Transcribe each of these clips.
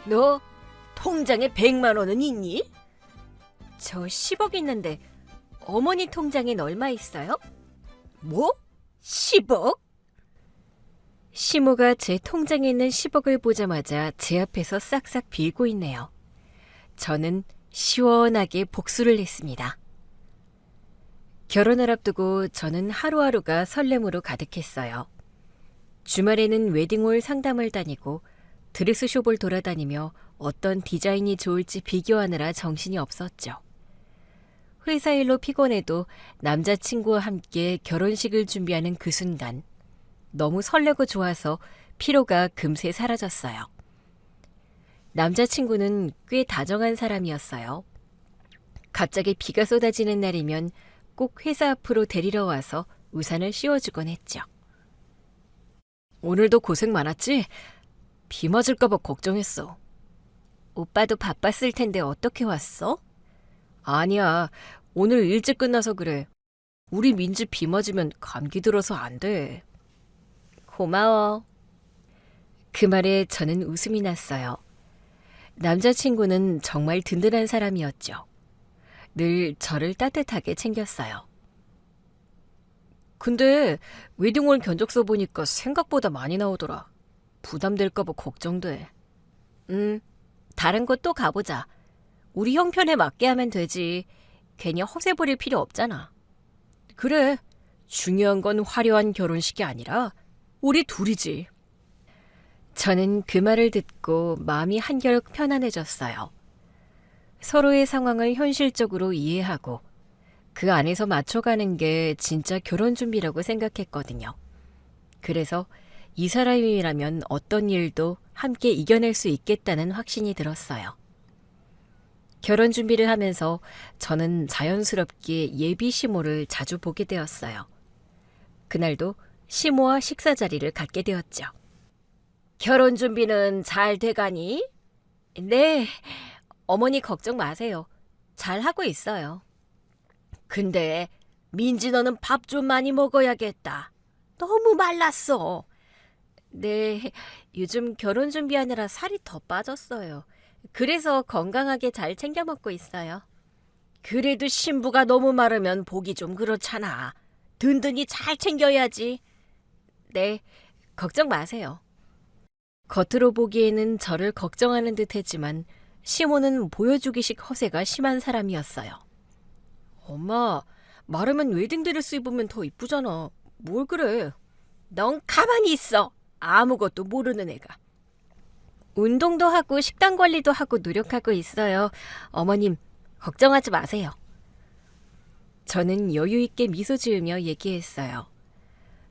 너 통장에 100만 원은 있니? 저 10억 있는데 어머니 통장엔 얼마 있어요? 뭐? 10억? 시모가 제 통장에 있는 10억을 보자마자 제 앞에서 싹싹 빌고 있네요. 저는 시원하게 복수를 했습니다. 결혼을 앞두고 저는 하루하루가 설렘으로 가득했어요. 주말에는 웨딩홀 상담을 다니고 드레스숍을 돌아다니며 어떤 디자인이 좋을지 비교하느라 정신이 없었죠. 회사 일로 피곤해도 남자친구와 함께 결혼식을 준비하는 그 순간 너무 설레고 좋아서 피로가 금세 사라졌어요. 남자친구는 꽤 다정한 사람이었어요. 갑자기 비가 쏟아지는 날이면 꼭 회사 앞으로 데리러 와서 우산을 씌워주곤 했죠. 오늘도 고생 많았지? 비 맞을까 봐 걱정했어. 오빠도 바빴을 텐데 어떻게 왔어? 아니야, 오늘 일찍 끝나서 그래. 우리 민지 비 맞으면 감기 들어서 안 돼. 고마워. 그 말에 저는 웃음이 났어요. 남자친구는 정말 든든한 사람이었죠. 늘 저를 따뜻하게 챙겼어요. 근데 웨딩홀 견적서 보니까 생각보다 많이 나오더라. 부담될까 봐 걱정돼. 다른 곳 또 가보자. 우리 형편에 맞게 하면 되지. 괜히 허세 부릴 필요 없잖아. 그래, 중요한 건 화려한 결혼식이 아니라 우리 둘이지. 저는 그 말을 듣고 마음이 한결 편안해졌어요. 서로의 상황을 현실적으로 이해하고 그 안에서 맞춰가는 게 진짜 결혼 준비라고 생각했거든요. 그래서 이 사람이라면 어떤 일도 함께 이겨낼 수 있겠다는 확신이 들었어요. 결혼 준비를 하면서 저는 자연스럽게 예비 시모를 자주 보게 되었어요. 그날도 시모와 식사 자리를 갖게 되었죠. 결혼 준비는 잘 돼가니? 네, 어머니 걱정 마세요. 잘 하고 있어요. 근데 민지 너는 밥 좀 많이 먹어야겠다. 너무 말랐어. 네, 요즘 결혼 준비하느라 살이 더 빠졌어요. 그래서 건강하게 잘 챙겨 먹고 있어요. 그래도 신부가 너무 마르면 보기 좀 그렇잖아. 든든히 잘 챙겨야지. 네, 걱정 마세요. 겉으로 보기에는 저를 걱정하는 듯 했지만 시모는 보여주기식 허세가 심한 사람이었어요. 엄마, 마르면 웨딩드레스 입으면 더 이쁘잖아. 뭘 그래? 넌 가만히 있어. 아무것도 모르는 애가. 운동도 하고 식단 관리도 하고 노력하고 있어요. 어머님, 걱정하지 마세요. 저는 여유 있게 미소 지으며 얘기했어요.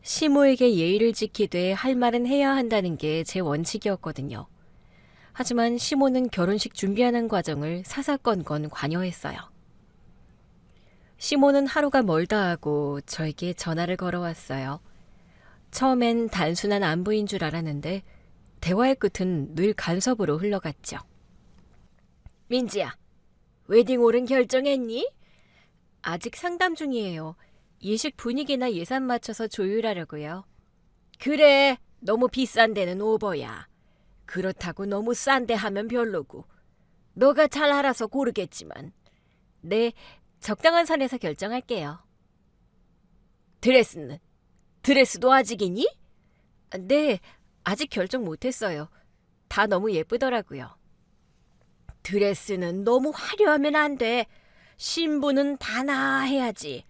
시모에게 예의를 지키되 할 말은 해야 한다는 게 제 원칙이었거든요. 하지만 시모는 결혼식 준비하는 과정을 사사건건 관여했어요. 시모는 하루가 멀다 하고 저에게 전화를 걸어왔어요. 처음엔 단순한 안부인 줄 알았는데 대화의 끝은 늘 간섭으로 흘러갔죠. 민지야, 웨딩홀은 결정했니? 아직 상담 중이에요. 예식 분위기나 예산 맞춰서 조율하려고요. 그래, 너무 비싼 데는 오버야. 그렇다고 너무 싼 데 하면 별로고. 너가 잘 알아서 고르겠지만. 네, 적당한 선에서 결정할게요. 드레스는? 드레스도 아직이니? 네, 아직 결정 못했어요. 다 너무 예쁘더라고요. 드레스는 너무 화려하면 안 돼. 신부는 단아해야지.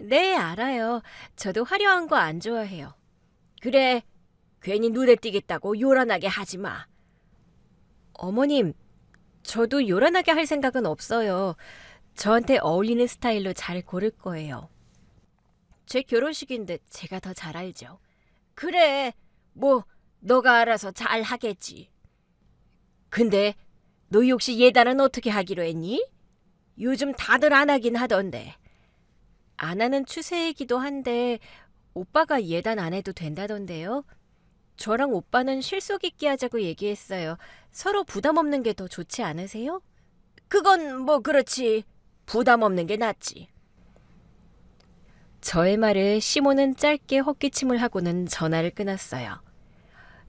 네, 알아요. 저도 화려한 거 안 좋아해요. 그래, 괜히 눈에 띄겠다고 요란하게 하지 마. 어머님, 저도 요란하게 할 생각은 없어요. 저한테 어울리는 스타일로 잘 고를 거예요. 제 결혼식인데 제가 더 잘 알죠. 그래, 뭐 너가 알아서 잘 하겠지. 근데 너 혹시 예단은 어떻게 하기로 했니? 요즘 다들 안 하긴 하던데. 안 하는 추세이기도 한데 오빠가 예단 안 해도 된다던데요. 저랑 오빠는 실속 있게 하자고 얘기했어요. 서로 부담 없는 게 더 좋지 않으세요? 그건 뭐 그렇지. 부담 없는 게 낫지. 저의 말에 시모는 짧게 헛기침을 하고는 전화를 끊었어요.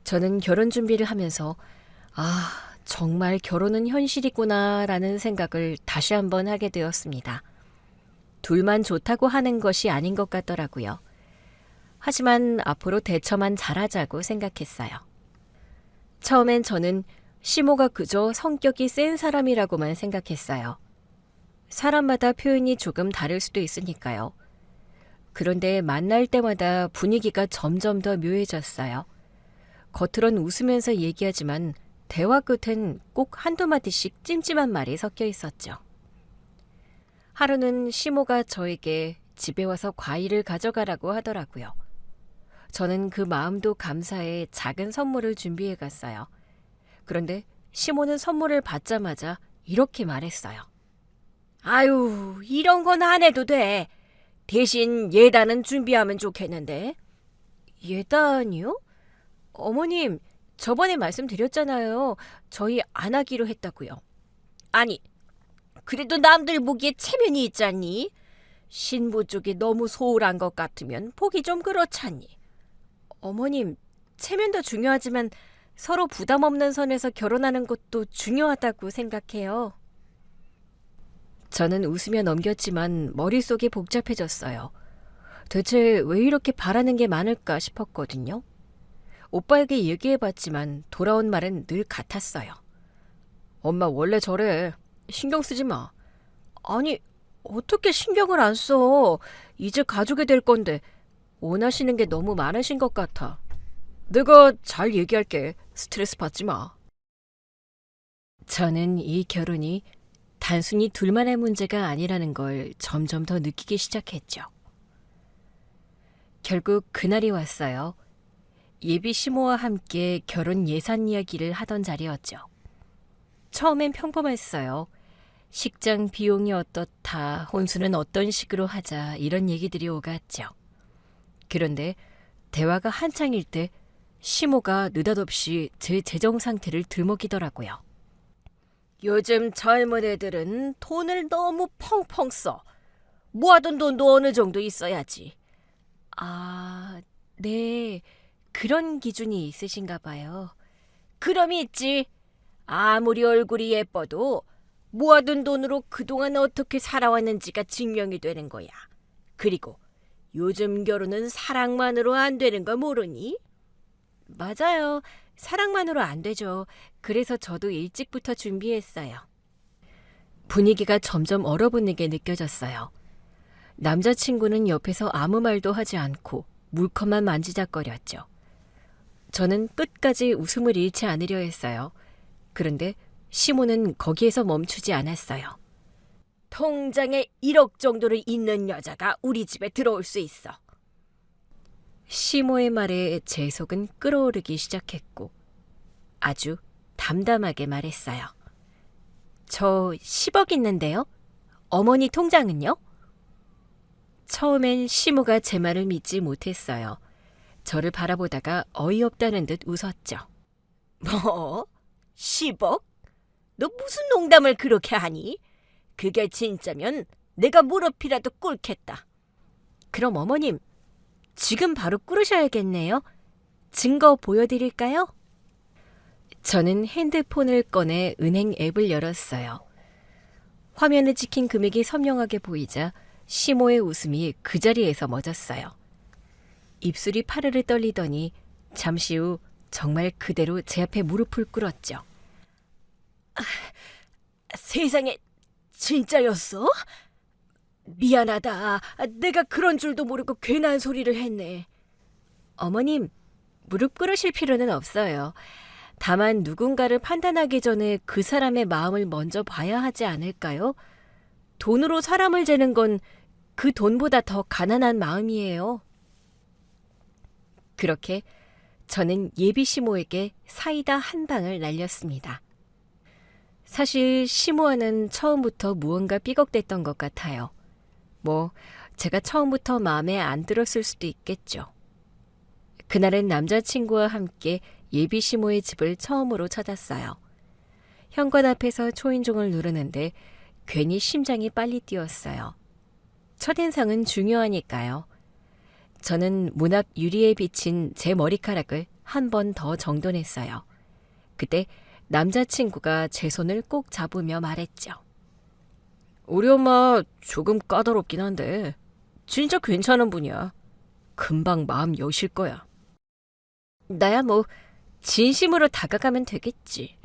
저는 결혼 준비를 하면서 정말 결혼은 현실이구나라는 생각을 다시 한번 하게 되었습니다. 둘만 좋다고 하는 것이 아닌 것 같더라고요. 하지만 앞으로 대처만 잘하자고 생각했어요. 처음엔 저는 시모가 그저 성격이 센 사람이라고만 생각했어요. 사람마다 표현이 조금 다를 수도 있으니까요. 그런데 만날 때마다 분위기가 점점 더 묘해졌어요. 겉으론 웃으면서 얘기하지만 대화 끝엔 꼭 한두 마디씩 찜찜한 말이 섞여 있었죠. 하루는 시모가 저에게 집에 와서 과일을 가져가라고 하더라고요. 저는 그 마음도 감사해 작은 선물을 준비해 갔어요. 그런데 시모는 선물을 받자마자 이렇게 말했어요. 아유, 이런 건 안 해도 돼. 대신 예단은 준비하면 좋겠는데. 예단이요? 어머님, 저번에 말씀드렸잖아요. 저희 안 하기로 했다고요. 아니, 그래도 남들 보기에 체면이 있잖니. 신부 쪽이 너무 소홀한 것 같으면 보기 좀 그렇잖니. 어머님, 체면도 중요하지만 서로 부담 없는 선에서 결혼하는 것도 중요하다고 생각해요. 저는 웃으며 넘겼지만 머릿속이 복잡해졌어요. 대체 왜 이렇게 바라는 게 많을까 싶었거든요. 오빠에게 얘기해봤지만 돌아온 말은 늘 같았어요. 엄마 원래 저래. 신경 쓰지 마. 아니, 어떻게 신경을 안 써. 이제 가족이 될 건데 원하시는 게 너무 많으신 것 같아. 내가 잘 얘기할게. 스트레스 받지 마. 저는 이 결혼이 단순히 둘만의 문제가 아니라는 걸 점점 더 느끼기 시작했죠. 결국 그날이 왔어요. 예비 시모와 함께 결혼 예산 이야기를 하던 자리였죠. 처음엔 평범했어요. 식장 비용이 어떻다, 혼수는 어떤 식으로 하자 이런 얘기들이 오갔죠. 그런데 대화가 한창일 때 시모가 느닷없이 제 재정 상태를 들먹이더라고요. 요즘 젊은 애들은 돈을 너무 펑펑 써. 모아둔 돈도 어느 정도 있어야지. 아, 네. 그런 기준이 있으신가 봐요. 그럼 있지. 아무리 얼굴이 예뻐도 모아둔 돈으로 그동안 어떻게 살아왔는지가 증명이 되는 거야. 그리고 요즘 결혼은 사랑만으로 안 되는 거 모르니? 맞아요. 사랑만으로 안 되죠. 그래서 저도 일찍부터 준비했어요. 분위기가 점점 얼어붙는 게 느껴졌어요. 남자친구는 옆에서 아무 말도 하지 않고 물컵만 만지작거렸죠. 저는 끝까지 웃음을 잃지 않으려 했어요. 그런데 시모는 거기에서 멈추지 않았어요. 통장에 1억 정도를 있는 여자가 우리 집에 들어올 수 있어. 시모의 말에 제 속은 끓어오르기 시작했고 아주 담담하게 말했어요. 저 10억 있는데요. 어머니 통장은요? 처음엔 시모가 제 말을 믿지 못했어요. 저를 바라보다가 어이없다는 듯 웃었죠. 뭐? 10억? 너 무슨 농담을 그렇게 하니? 그게 진짜면 내가 무릎이라도 꿇겠다. 그럼 어머님, 지금 바로 꿇으셔야겠네요. 증거 보여드릴까요? 저는 핸드폰을 꺼내 은행 앱을 열었어요. 화면에 찍힌 금액이 선명하게 보이자 시모의 웃음이 그 자리에서 멎었어요. 입술이 파르르 떨리더니 잠시 후 정말 그대로 제 앞에 무릎을 꿇었죠. 세상에, 진짜였어? 미안하다. 내가 그런 줄도 모르고 괜한 소리를 했네. 어머님, 무릎 꿇으실 필요는 없어요. 다만 누군가를 판단하기 전에 그 사람의 마음을 먼저 봐야 하지 않을까요? 돈으로 사람을 재는 건 그 돈보다 더 가난한 마음이에요. 그렇게 저는 예비 시모에게 사이다 한 방을 날렸습니다. 사실 시모와는 처음부터 무언가 삐걱댔던 것 같아요. 제가 처음부터 마음에 안 들었을 수도 있겠죠. 그날은 남자친구와 함께 예비 시모의 집을 처음으로 찾았어요. 현관 앞에서 초인종을 누르는데 괜히 심장이 빨리 뛰었어요. 첫인상은 중요하니까요. 저는 문 앞 유리에 비친 제 머리카락을 한 번 더 정돈했어요. 그때 남자친구가 제 손을 꼭 잡으며 말했죠. 우리 엄마 조금 까다롭긴 한데 진짜 괜찮은 분이야. 금방 마음 여실 거야. 나야 뭐 진심으로 다가가면 되겠지.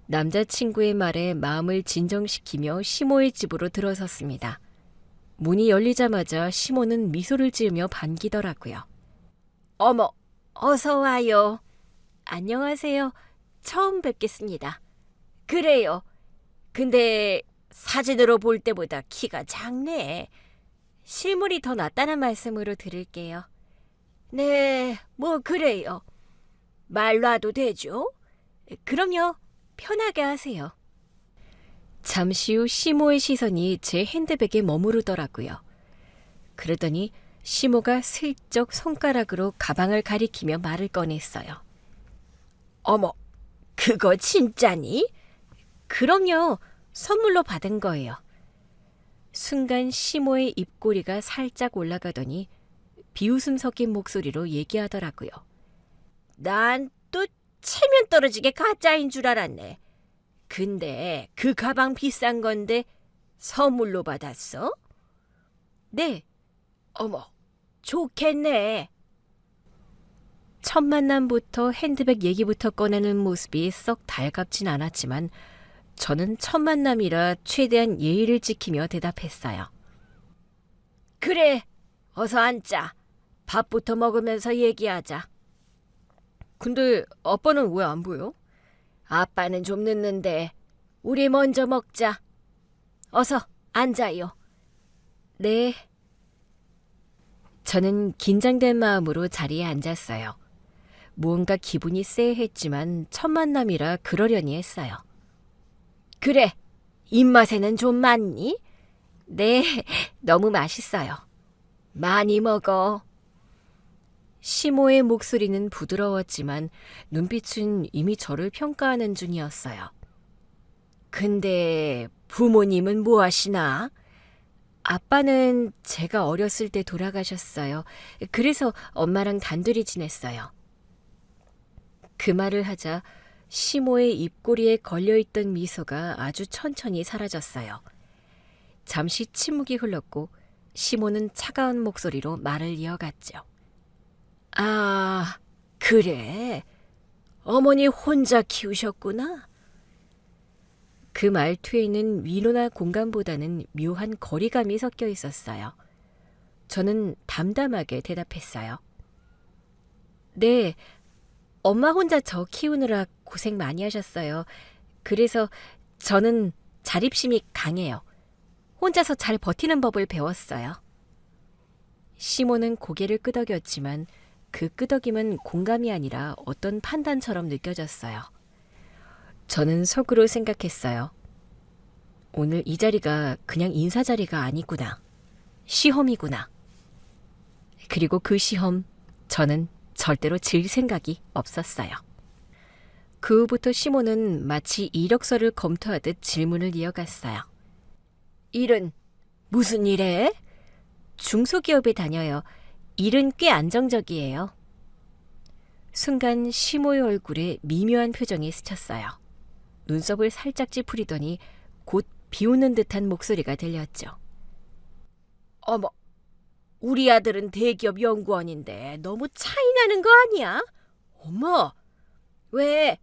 남자친구의 말에 마음을 진정시키며 시모의 집으로 들어섰습니다. 문이 열리자마자 시모는 미소를 지으며 반기더라고요. 어머, 어서 와요. 안녕하세요. 처음 뵙겠습니다. 그래요. 근데 사진으로 볼 때보다 키가 작네. 실물이 더 낫다는 말씀으로 드릴게요. 네, 뭐 그래요. 말로 와도 되죠? 그럼요. 편하게 하세요. 잠시 후 시모의 시선이 제 핸드백에 머무르더라고요. 그러더니 시모가 슬쩍 손가락으로 가방을 가리키며 말을 꺼냈어요. 어머, 그거 진짜니? 그럼요. 선물로 받은 거예요. 순간 시모의 입꼬리가 살짝 올라가더니 비웃음 섞인 목소리로 얘기하더라고요. 난 또 체면 떨어지게 가짜인 줄 알았네. 근데 그 가방 비싼 건데 선물로 받았어? 네. 어머, 좋겠네. 첫 만남부터 핸드백 얘기부터 꺼내는 모습이 썩 달갑진 않았지만 저는 첫 만남이라 최대한 예의를 지키며 대답했어요. 그래, 어서 앉자. 밥부터 먹으면서 얘기하자. 근데 아빠는 왜 안 보여? 아빠는 좀 늦는데 우리 먼저 먹자. 어서 앉아요. 네. 저는 긴장된 마음으로 자리에 앉았어요. 무언가 기분이 쎄했지만 첫 만남이라 그러려니 했어요. 그래, 입맛에는 좀 맞니? 네, 너무 맛있어요. 많이 먹어. 시모의 목소리는 부드러웠지만 눈빛은 이미 저를 평가하는 중이었어요. 근데 부모님은 뭐 하시나? 아빠는 제가 어렸을 때 돌아가셨어요. 그래서 엄마랑 단둘이 지냈어요. 그 말을 하자 시모의 입꼬리에 걸려있던 미소가 아주 천천히 사라졌어요. 잠시 침묵이 흘렀고 시모는 차가운 목소리로 말을 이어갔죠. 아, 그래. 어머니 혼자 키우셨구나. 그 말투에는 위로나 공감보다는 묘한 거리감이 섞여 있었어요. 저는 담담하게 대답했어요. 네, 엄마 혼자 저 키우느라 고생 많이 하셨어요. 그래서 저는 자립심이 강해요. 혼자서 잘 버티는 법을 배웠어요. 시모는 고개를 끄덕였지만 그 끄덕임은 공감이 아니라 어떤 판단처럼 느껴졌어요. 저는 속으로 생각했어요. 오늘 이 자리가 그냥 인사 자리가 아니구나. 시험이구나. 그리고 그 시험, 저는 절대로 질 생각이 없었어요. 그 후부터 시모는 마치 이력서를 검토하듯 질문을 이어갔어요. 일은 무슨 일해? 중소기업에 다녀요. 일은 꽤 안정적이에요. 순간 시모의 얼굴에 미묘한 표정이 스쳤어요. 눈썹을 살짝 찌푸리더니 곧 비웃는 듯한 목소리가 들렸죠. 어머, 우리 아들은 대기업 연구원인데 너무 차이 나는 거 아니야? 어머, 왜?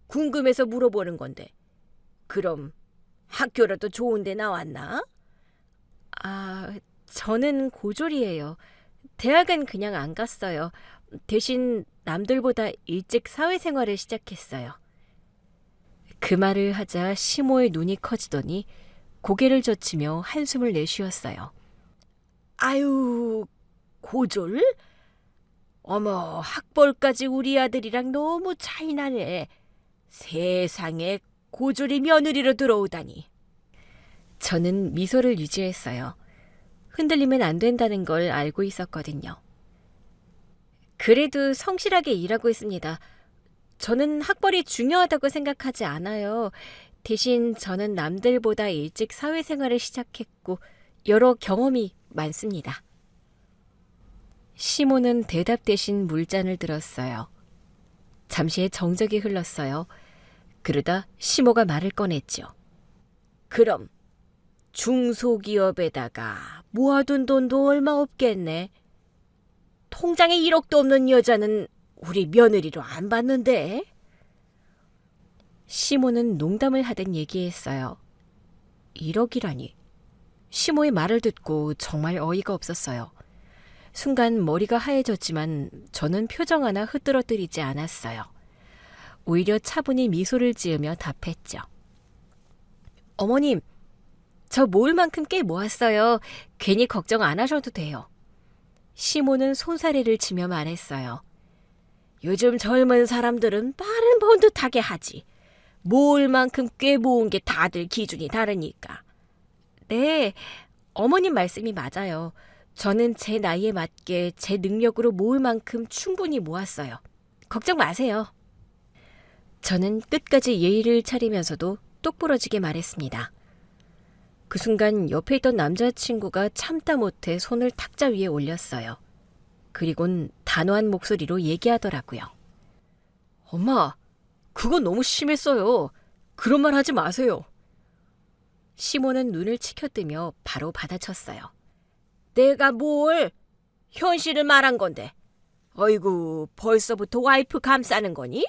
궁금해서 물어보는 건데. 그럼 학교라도 좋은 데 나왔나? 아, 저는 고졸이에요. 대학은 그냥 안 갔어요. 대신 남들보다 일찍 사회생활을 시작했어요. 그 말을 하자 시모의 눈이 커지더니 고개를 젖히며 한숨을 내쉬었어요. 아유, 고졸? 어머, 학벌까지 우리 아들이랑 너무 차이 나네. 세상에 고졸이 며느리로 들어오다니. 저는 미소를 유지했어요. 흔들리면 안 된다는 걸 알고 있었거든요. 그래도 성실하게 일하고 있습니다. 저는 학벌이 중요하다고 생각하지 않아요. 대신 저는 남들보다 일찍 사회생활을 시작했고 여러 경험이 많습니다. 시모는 대답 대신 물잔을 들었어요. 잠시의 정적이 흘렀어요. 그러다 시모가 말을 꺼냈죠. 그럼 중소기업에다가 모아둔 돈도 얼마 없겠네. 통장에 1억도 없는 여자는 우리 며느리로 안 받는데. 시모는 농담을 하듯 얘기했어요. 1억이라니. 시모의 말을 듣고 정말 어이가 없었어요. 순간 머리가 하얘졌지만 저는 표정 하나 흐트러뜨리지 않았어요. 오히려 차분히 미소를 지으며 답했죠. 어머님, 저 모을 만큼 꽤 모았어요. 괜히 걱정 안 하셔도 돼요. 시모는 손사래를 치며 말했어요. 요즘 젊은 사람들은 말은 번듯하게 하지. 모을 만큼 꽤 모은 게 다들 기준이 다르니까. 네, 어머님 말씀이 맞아요. 저는 제 나이에 맞게 제 능력으로 모을 만큼 충분히 모았어요. 걱정 마세요. 저는 끝까지 예의를 차리면서도 똑부러지게 말했습니다. 그 순간 옆에 있던 남자친구가 참다 못해 손을 탁자 위에 올렸어요. 그리곤 단호한 목소리로 얘기하더라고요. 엄마, 그건 너무 심했어요. 그런 말 하지 마세요. 시모는 눈을 치켜뜨며 바로 받아쳤어요. 내가 뭘? 현실을 말한 건데. 어이구, 벌써부터 와이프 감싸는 거니?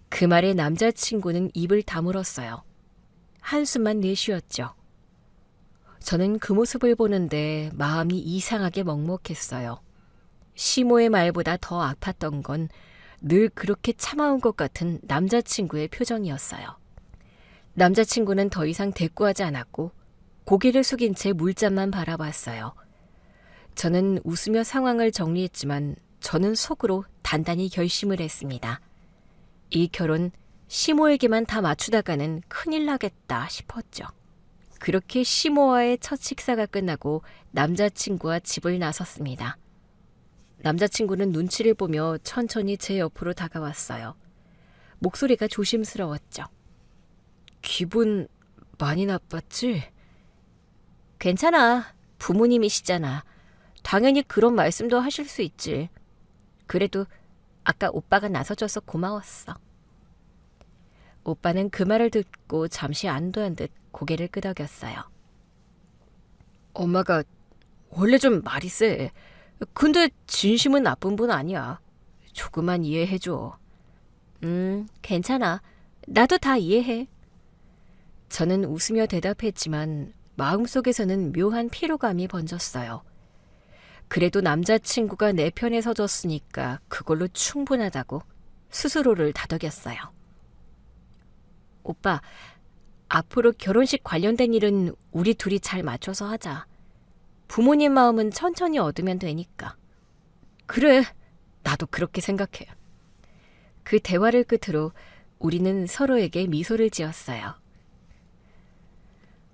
그 말에 남자친구는 입을 다물었어요. 한숨만 내쉬었죠. 저는 그 모습을 보는데 마음이 이상하게 먹먹했어요. 시모의 말보다 더 아팠던 건 늘 그렇게 참아온 것 같은 남자친구의 표정이었어요. 남자친구는 더 이상 대꾸하지 않았고 고개를 숙인 채 물잔만 바라봤어요. 저는 웃으며 상황을 정리했지만 저는 속으로 단단히 결심을 했습니다. 이 결혼 시모에게만 다 맞추다가는 큰일 나겠다 싶었죠. 그렇게 시모와의 첫 식사가 끝나고 남자친구와 집을 나섰습니다. 남자친구는 눈치를 보며 천천히 제 옆으로 다가왔어요. 목소리가 조심스러웠죠. 기분 많이 나빴지? 괜찮아. 부모님이시잖아. 당연히 그런 말씀도 하실 수 있지. 그래도 아까 오빠가 나서줘서 고마웠어. 오빠는 그 말을 듣고 잠시 안도한 듯 고개를 끄덕였어요. 엄마가 원래 좀 말이 세. 근데 진심은 나쁜 분 아니야. 조금만 이해해줘. 괜찮아. 나도 다 이해해. 저는 웃으며 대답했지만 마음속에서는 묘한 피로감이 번졌어요. 그래도 남자친구가 내 편에 서줬으니까 그걸로 충분하다고 스스로를 다독였어요. 오빠, 앞으로 결혼식 관련된 일은 우리 둘이 잘 맞춰서 하자. 부모님 마음은 천천히 얻으면 되니까. 그래, 나도 그렇게 생각해. 그 대화를 끝으로 우리는 서로에게 미소를 지었어요.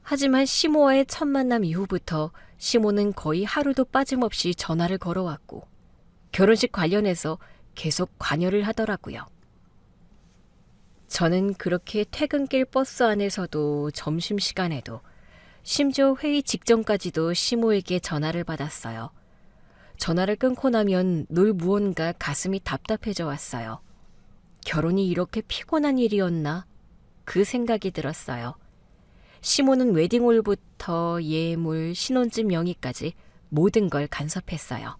하지만 시모와의 첫 만남 이후부터 시모는 거의 하루도 빠짐없이 전화를 걸어왔고 결혼식 관련해서 계속 관여를 하더라고요. 저는 그렇게 퇴근길 버스 안에서도 점심시간에도 심지어 회의 직전까지도 시모에게 전화를 받았어요. 전화를 끊고 나면 늘 무언가 가슴이 답답해져 왔어요. 결혼이 이렇게 피곤한 일이었나? 그 생각이 들었어요. 시모는 웨딩홀부터 예물, 신혼집 명의까지 모든 걸 간섭했어요.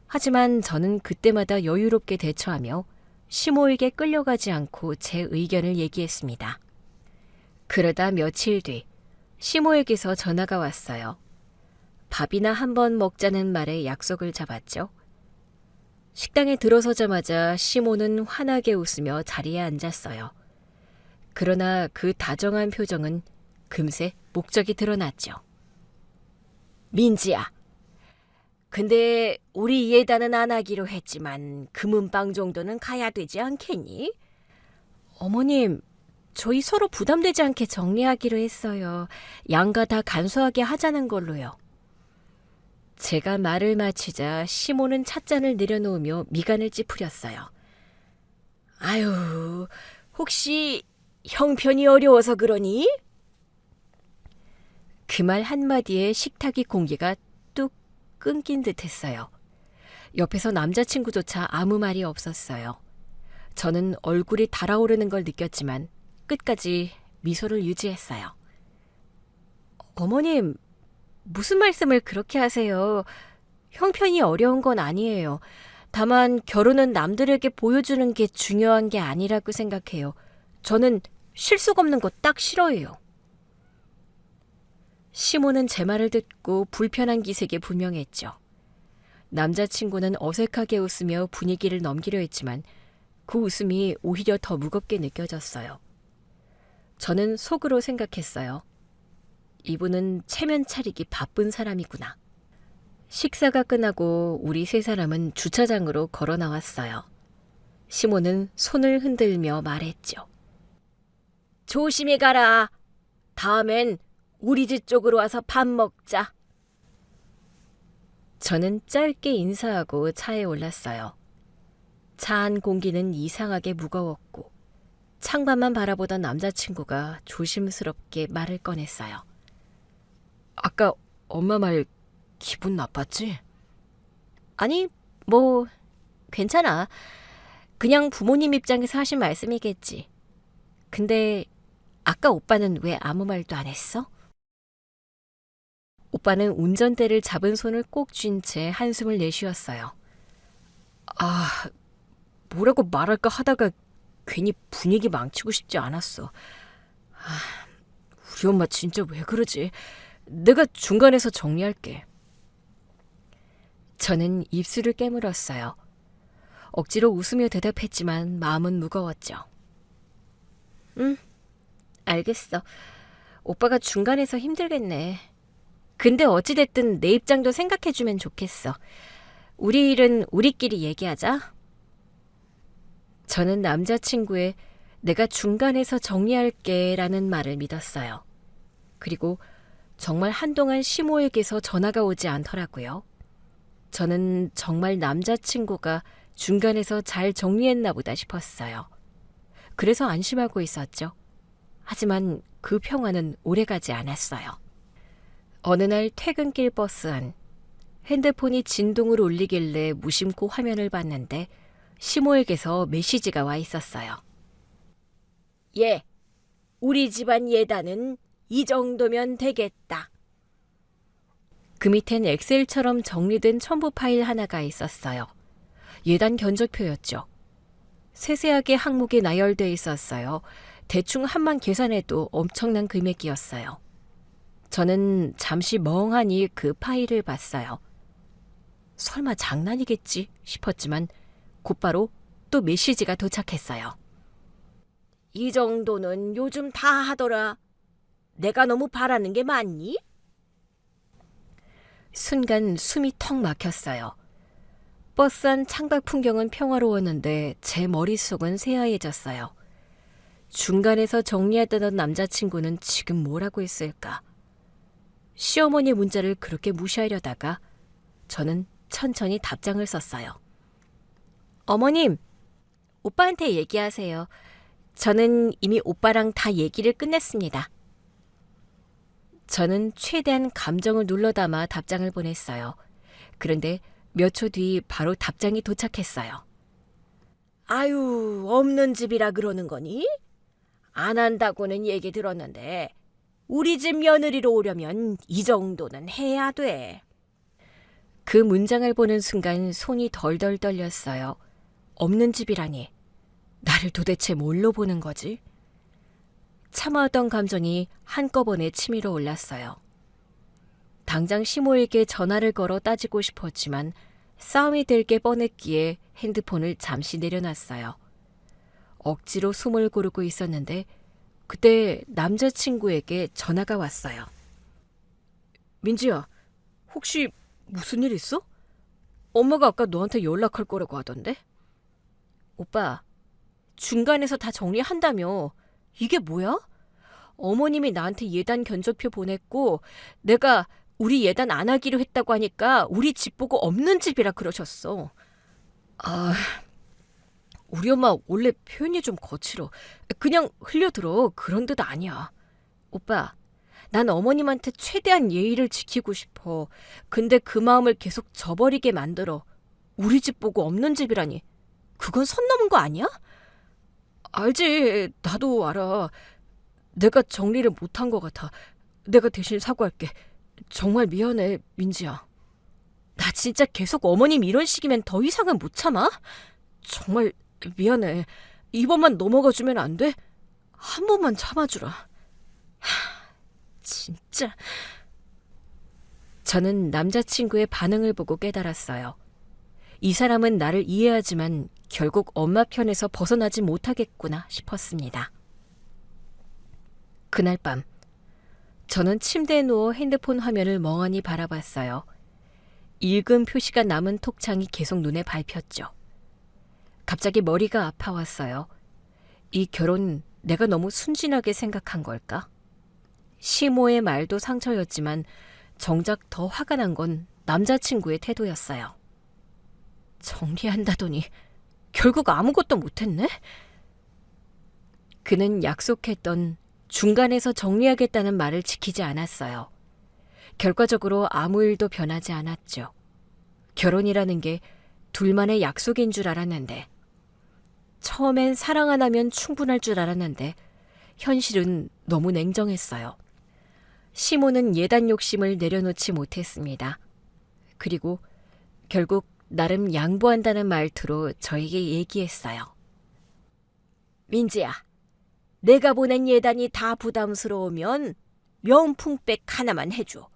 하지만 저는 그때마다 여유롭게 대처하며 시모에게 끌려가지 않고 제 의견을 얘기했습니다. 그러다 며칠 뒤 시모에게서 전화가 왔어요. 밥이나 한번 먹자는 말에 약속을 잡았죠. 식당에 들어서자마자 시모는 환하게 웃으며 자리에 앉았어요. 그러나 그 다정한 표정은 금세 목적이 드러났죠. 민지야, 근데 우리 예단은 안 하기로 했지만 금은방 정도는 가야 되지 않겠니? 어머님, 저희 서로 부담되지 않게 정리하기로 했어요. 양가 다 간소하게 하자는 걸로요. 제가 말을 마치자 시모는 찻잔을 내려놓으며 미간을 찌푸렸어요. 아유, 혹시 형편이 어려워서 그러니? 그 말 한마디에 식탁의 공기가 뚝 끊긴 듯 했어요. 옆에서 남자친구조차 아무 말이 없었어요. 저는 얼굴이 달아오르는 걸 느꼈지만 끝까지 미소를 유지했어요. 어머님, 무슨 말씀을 그렇게 하세요? 형편이 어려운 건 아니에요. 다만 결혼은 남들에게 보여주는 게 중요한 게 아니라고 생각해요. 저는 실속 없는 거 딱 싫어해요. 시모는 제 말을 듣고 불편한 기색이 분명했죠. 남자친구는 어색하게 웃으며 분위기를 넘기려 했지만 그 웃음이 오히려 더 무겁게 느껴졌어요. 저는 속으로 생각했어요. 이분은 체면 차리기 바쁜 사람이구나. 식사가 끝나고 우리 세 사람은 주차장으로 걸어 나왔어요. 시모는 손을 흔들며 말했죠. 조심히 가라. 다음엔 우리 집 쪽으로 와서 밥 먹자. 저는 짧게 인사하고 차에 올랐어요. 차 안 공기는 이상하게 무거웠고 창밖만 바라보던 남자친구가 조심스럽게 말을 꺼냈어요. 아까 엄마 말 기분 나빴지? 아니, 뭐 괜찮아. 그냥 부모님 입장에서 하신 말씀이겠지. 근데 아까 오빠는 왜 아무 말도 안 했어? 오빠는 운전대를 잡은 손을 꼭 쥔 채 한숨을 내쉬었어요. 뭐라고 말할까 하다가 괜히 분위기 망치고 싶지 않았어. 우리 엄마 진짜 왜 그러지? 내가 중간에서 정리할게. 저는 입술을 깨물었어요. 억지로 웃으며 대답했지만 마음은 무거웠죠. 응, 알겠어. 오빠가 중간에서 힘들겠네. 근데 어찌됐든 내 입장도 생각해주면 좋겠어. 우리 일은 우리끼리 얘기하자. 저는 남자친구의 내가 중간에서 정리할게 라는 말을 믿었어요. 그리고 정말 한동안 시모에게서 전화가 오지 않더라고요. 저는 정말 남자친구가 중간에서 잘 정리했나 보다 싶었어요. 그래서 안심하고 있었죠. 하지만 그 평화는 오래가지 않았어요. 어느 날 퇴근길 버스 안, 핸드폰이 진동을 울리길래 무심코 화면을 봤는데 시모에게서 메시지가 와 있었어요. 예, 우리 집안 예단은 이 정도면 되겠다. 그 밑엔 엑셀처럼 정리된 첨부 파일 하나가 있었어요. 예단 견적표였죠. 세세하게 항목이 나열돼 있었어요. 대충 한만 계산해도 엄청난 금액이었어요. 저는 잠시 멍하니 그 파일을 봤어요. 설마 장난이겠지 싶었지만 곧바로 또 메시지가 도착했어요. 이 정도는 요즘 다 하더라. 내가 너무 바라는 게 맞니? 순간 숨이 턱 막혔어요. 버스 안 창밖 풍경은 평화로웠는데 제 머릿속은 새하얘졌어요. 중간에서 정리하던 남자친구는 지금 뭐라고 했을까? 시어머니 문자를 그렇게 무시하려다가 저는 천천히 답장을 썼어요. 어머님, 오빠한테 얘기하세요. 저는 이미 오빠랑 다 얘기를 끝냈습니다. 저는 최대한 감정을 눌러담아 답장을 보냈어요. 그런데 몇 초 뒤 바로 답장이 도착했어요. 아유, 없는 집이라 그러는 거니? 안 한다고는 얘기 들었는데 우리 집 며느리로 오려면 이 정도는 해야 돼. 그 문장을 보는 순간 손이 덜덜 떨렸어요. 없는 집이라니. 나를 도대체 뭘로 보는 거지? 참아왔던 감정이 한꺼번에 치밀어 올랐어요. 당장 시모에게 전화를 걸어 따지고 싶었지만 싸움이 될 게 뻔했기에 핸드폰을 잠시 내려놨어요. 억지로 숨을 고르고 있었는데 그때 남자친구에게 전화가 왔어요. 민지야, 혹시 무슨 일 있어? 엄마가 아까 너한테 연락할 거라고 하던데? 오빠, 중간에서 다 정리한다며. 이게 뭐야? 어머님이 나한테 예단 견적표 보냈고 내가 우리 예단 안 하기로 했다고 하니까 우리 집 보고 없는 집이라 그러셨어. 우리 엄마 원래 표현이 좀 거칠어. 그냥 흘려들어. 그런 뜻 아니야. 오빠, 난 어머님한테 최대한 예의를 지키고 싶어. 근데 그 마음을 계속 저버리게 만들어. 우리 집 보고 없는 집이라니. 그건 선 넘은 거 아니야? 알지. 나도 알아. 내가 정리를 못한 것 같아. 내가 대신 사과할게. 정말 미안해, 민지야. 나 진짜 계속 어머님 이런 식이면 더 이상은 못 참아? 정말 미안해. 이번만 넘어가주면 안 돼? 한 번만 참아주라. 진짜. 저는 남자친구의 반응을 보고 깨달았어요. 이 사람은 나를 이해하지만 결국 엄마 편에서 벗어나지 못하겠구나 싶었습니다. 그날 밤, 저는 침대에 누워 핸드폰 화면을 멍하니 바라봤어요. 읽음 표시가 남은 톡창이 계속 눈에 밟혔죠. 갑자기 머리가 아파왔어요. 이 결혼 내가 너무 순진하게 생각한 걸까? 시모의 말도 상처였지만 정작 더 화가 난 건 남자친구의 태도였어요. 정리한다더니 결국 아무것도 못했네? 그는 약속했던 중간에서 정리하겠다는 말을 지키지 않았어요. 결과적으로 아무 일도 변하지 않았죠. 결혼이라는 게 둘만의 약속인 줄 알았는데, 처음엔 사랑 하나면 충분할 줄 알았는데 현실은 너무 냉정했어요. 시모는 예단 욕심을 내려놓지 못했습니다. 그리고 결국 나름 양보한다는 말투로 저에게 얘기했어요. 민지야, 내가 보낸 예단이 다 부담스러우면 명품백 하나만 해줘.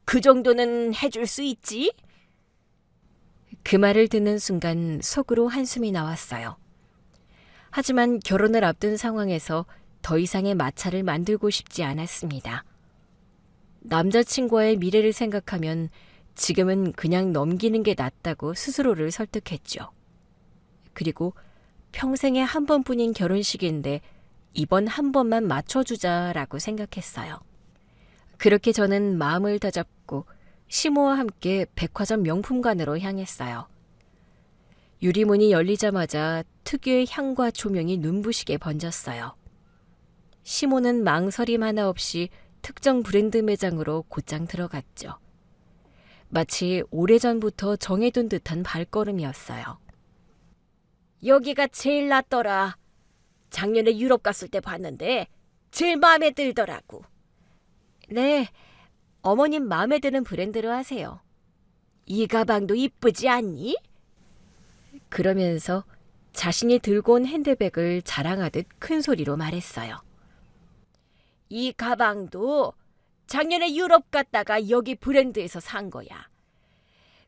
그 정도는 해줄 수 있지? 그 말을 듣는 순간 속으로 한숨이 나왔어요. 하지만 결혼을 앞둔 상황에서 더 이상의 마찰을 만들고 싶지 않았습니다. 남자친구와의 미래를 생각하면 지금은 그냥 넘기는 게 낫다고 스스로를 설득했죠. 그리고 평생에 한 번뿐인 결혼식인데 이번 한 번만 맞춰주자라고 생각했어요. 그렇게 저는 마음을 다잡고 시모와 함께 백화점 명품관으로 향했어요. 유리문이 열리자마자 특유의 향과 조명이 눈부시게 번졌어요. 시모는 망설임 하나 없이 특정 브랜드 매장으로 곧장 들어갔죠. 마치 오래전부터 정해둔 듯한 발걸음이었어요. 여기가 제일 낫더라. 작년에 유럽 갔을 때 봤는데 제일 마음에 들더라고. 네, 어머님 마음에 드는 브랜드로 하세요. 이 가방도 이쁘지 않니? 그러면서 자신이 들고 온 핸드백을 자랑하듯 큰 소리로 말했어요. 이 가방도 작년에 유럽 갔다가 여기 브랜드에서 산 거야.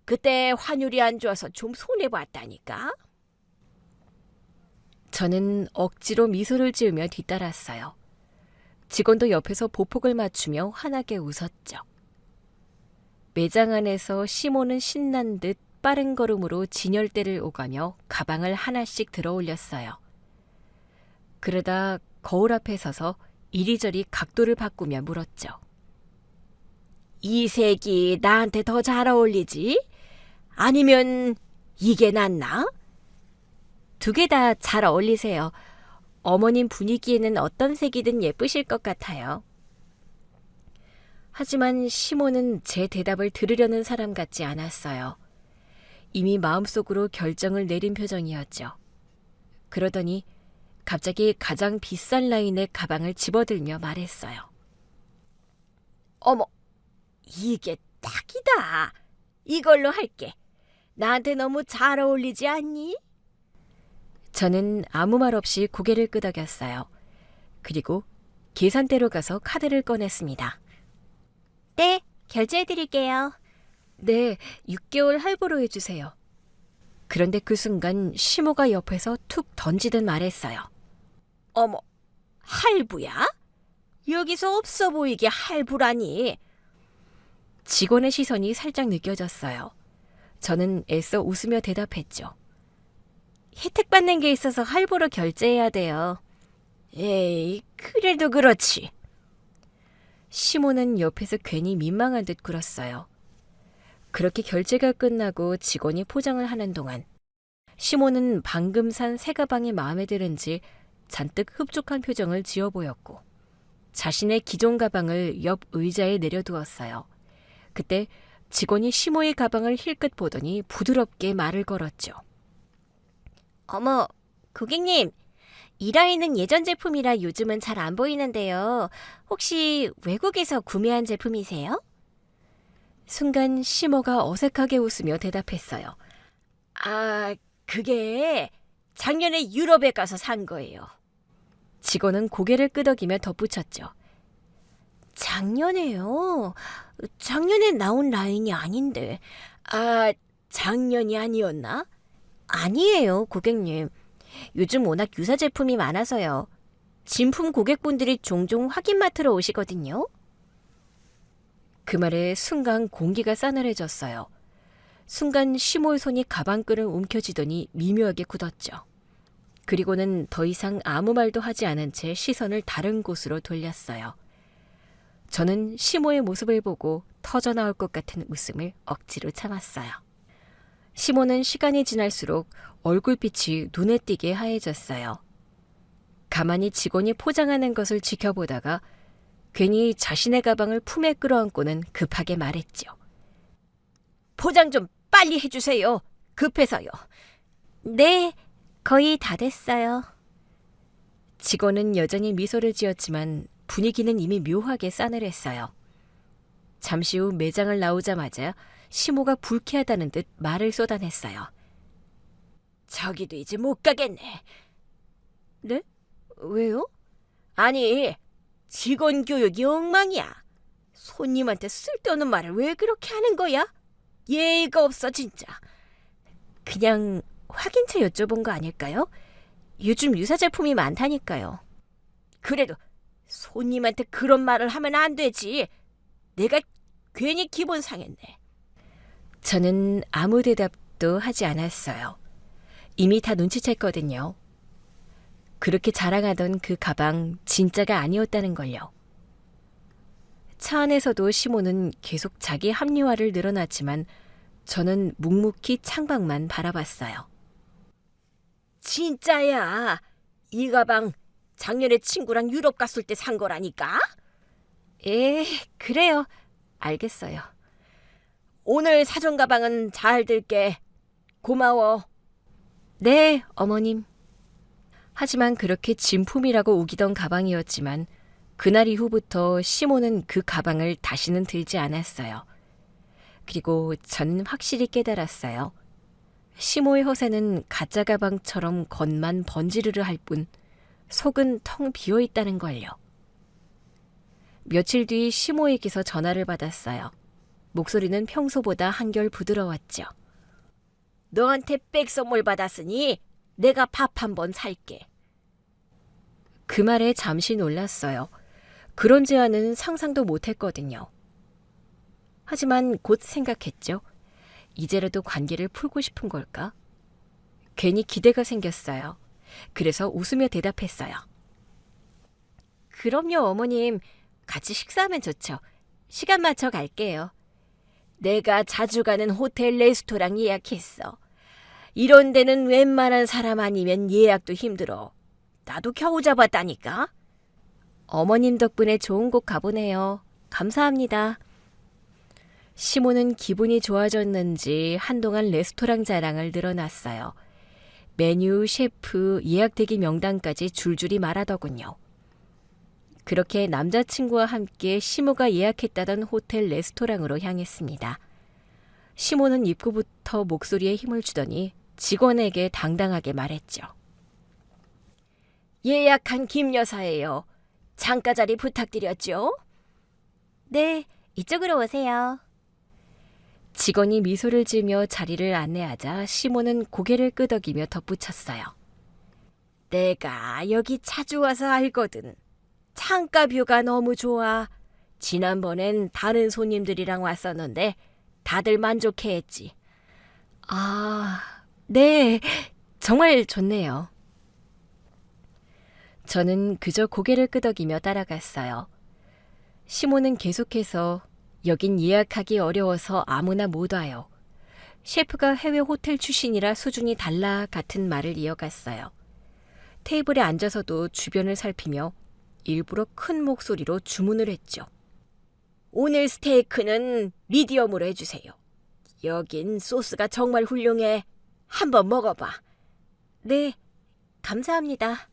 그때 환율이 안 좋아서 좀 손해봤다니까. 저는 억지로 미소를 지으며 뒤따랐어요. 직원도 옆에서 보폭을 맞추며 환하게 웃었죠. 매장 안에서 시모는 신난 듯 빠른 걸음으로 진열대를 오가며 가방을 하나씩 들어 올렸어요. 그러다 거울 앞에 서서 이리저리 각도를 바꾸며 물었죠. 이 색이 나한테 더 잘 어울리지? 아니면 이게 낫나? 두 개 다 잘 어울리세요. 어머님 분위기에는 어떤 색이든 예쁘실 것 같아요. 하지만 시모는 제 대답을 들으려는 사람 같지 않았어요. 이미 마음속으로 결정을 내린 표정이었죠. 그러더니 갑자기 가장 비싼 라인의 가방을 집어들며 말했어요. 어머, 이게 딱이다. 이걸로 할게. 나한테 너무 잘 어울리지 않니? 저는 아무 말 없이 고개를 끄덕였어요. 그리고 계산대로 가서 카드를 꺼냈습니다. 네, 결제해드릴게요. 네, 6개월 할부로 해주세요. 그런데 그 순간 시모가 옆에서 툭 던지듯 말했어요. 어머, 할부야? 여기서 없어 보이게 할부라니. 직원의 시선이 살짝 느껴졌어요. 저는 애써 웃으며 대답했죠. 혜택 받는 게 있어서 할부로 결제해야 돼요. 에이, 그래도 그렇지. 시모는 옆에서 괜히 민망한 듯 굴었어요. 그렇게 결제가 끝나고 직원이 포장을 하는 동안 시모는 방금 산 새 가방이 마음에 드는지 잔뜩 흡족한 표정을 지어 보였고 자신의 기존 가방을 옆 의자에 내려두었어요. 그때 직원이 시모의 가방을 힐끗 보더니 부드럽게 말을 걸었죠. 어머, 고객님, 이 라인은 예전 제품이라 요즘은 잘 안 보이는데요. 혹시 외국에서 구매한 제품이세요? 순간 시모가 어색하게 웃으며 대답했어요. 아, 그게 작년에 유럽에 가서 산 거예요. 직원은 고개를 끄덕이며 덧붙였죠. 작년에요? 작년에 나온 라인이 아닌데. 아, 작년이 아니었나? 아니에요, 고객님. 요즘 워낙 유사 제품이 많아서요. 진품 고객분들이 종종 확인 맡으러 오시거든요. 그 말에 순간 공기가 싸늘해졌어요. 순간 시모의 손이 가방끈을 움켜쥐더니 미묘하게 굳었죠. 그리고는 더 이상 아무 말도 하지 않은 채 시선을 다른 곳으로 돌렸어요. 저는 시모의 모습을 보고 터져나올 것 같은 웃음을 억지로 참았어요. 시모는 시간이 지날수록 얼굴빛이 눈에 띄게 하얘졌어요. 가만히 직원이 포장하는 것을 지켜보다가 괜히 자신의 가방을 품에 끌어안고는 급하게 말했죠. 포장 좀 빨리 해주세요. 급해서요. 네, 거의 다 됐어요. 직원은 여전히 미소를 지었지만 분위기는 이미 묘하게 싸늘했어요. 잠시 후 매장을 나오자마자 시모가 불쾌하다는 듯 말을 쏟아냈어요. 저기도 이제 못 가겠네. 네? 왜요? 아니, 직원 교육이 엉망이야. 손님한테 쓸데없는 말을 왜 그렇게 하는 거야? 예의가 없어 진짜. 그냥 확인차 여쭤본 거 아닐까요? 요즘 유사 제품이 많다니까요. 그래도 손님한테 그런 말을 하면 안 되지. 내가 괜히 기분 상했네. 저는 아무 대답도 하지 않았어요. 이미 다 눈치챘거든요. 그렇게 자랑하던 그 가방 진짜가 아니었다는 걸요. 차 안에서도 시모는 계속 자기 합리화를 늘어놨지만 저는 묵묵히 창밖만 바라봤어요. 진짜야. 이 가방 작년에 친구랑 유럽 갔을 때 산 거라니까? 예, 그래요. 알겠어요. 오늘 사준 가방은 잘 들게. 고마워. 네, 어머님. 하지만 그렇게 진품이라고 우기던 가방이었지만 그날 이후부터 시모는 그 가방을 다시는 들지 않았어요. 그리고 저는 확실히 깨달았어요. 시모의 허세는 가짜 가방처럼 겉만 번지르르 할 뿐 속은 텅 비어 있다는 걸요. 며칠 뒤 시모에게서 전화를 받았어요. 목소리는 평소보다 한결 부드러웠죠. 너한테 백 선물 받았으니 내가 밥 한번 살게. 그 말에 잠시 놀랐어요. 그런 제안은 상상도 못했거든요. 하지만 곧 생각했죠. 이제라도 관계를 풀고 싶은 걸까? 괜히 기대가 생겼어요. 그래서 웃으며 대답했어요. 그럼요, 어머님. 같이 식사하면 좋죠. 시간 맞춰 갈게요. 내가 자주 가는 호텔 레스토랑 예약했어. 이런 데는 웬만한 사람 아니면 예약도 힘들어. 나도 겨우 잡았다니까. 어머님 덕분에 좋은 곳 가보네요. 감사합니다. 시모는 기분이 좋아졌는지 한동안 레스토랑 자랑을 늘어놨어요. 메뉴, 셰프, 예약 대기 명단까지 줄줄이 말하더군요. 그렇게 남자친구와 함께 시모가 예약했다던 호텔 레스토랑으로 향했습니다. 시모는 입구부터 목소리에 힘을 주더니 직원에게 당당하게 말했죠. 예약한 김 여사예요. 창가 자리 부탁드렸죠? 네, 이쪽으로 오세요. 직원이 미소를 지으며 자리를 안내하자 시모는 고개를 끄덕이며 덧붙였어요. 내가 여기 자주 와서 알거든. 창가 뷰가 너무 좋아. 지난번엔 다른 손님들이랑 왔었는데 다들 만족해했지. 아, 네, 정말 좋네요. 저는 그저 고개를 끄덕이며 따라갔어요. 시모는 계속해서 여긴 예약하기 어려워서 아무나 못 와요. 셰프가 해외 호텔 출신이라 수준이 달라 같은 말을 이어갔어요. 테이블에 앉아서도 주변을 살피며 일부러 큰 목소리로 주문을 했죠. 오늘 스테이크는 미디엄으로 해주세요. 여긴 소스가 정말 훌륭해. 한번 먹어봐. 네, 감사합니다.